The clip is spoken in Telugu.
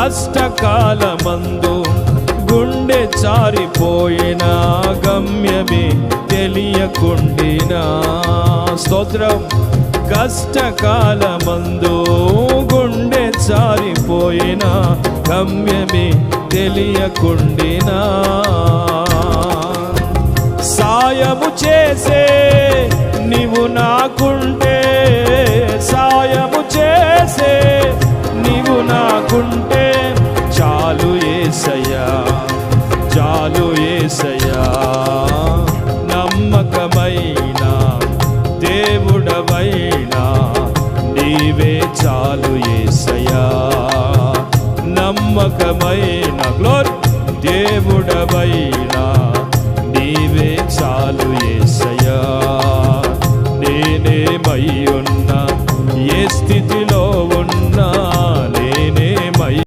కష్టకాలమందు గుండె చారిపోయిన గమ్యమే తెలియకుండినా. స్తోత్రం. కష్టకాలమందు గుండె చారిపోయిన గమ్యమే తెలియకుండినా. సాయము చేసే నీవు నాకుంటే, సాయము చేసే నీవు నాకుంటే చాలు యేసయ్యా, చాలు యేసయ్యా. నమ్మకమైన దేవుడవైనా నీవే చాలు యేసయ్యా. నమ్మకమైన గ్లోరీ దేవుడవైనా నీవే చాలు యేసయ్యా. నేనేమై ఉన్నా, ఏ స్థితిలో ఉన్నా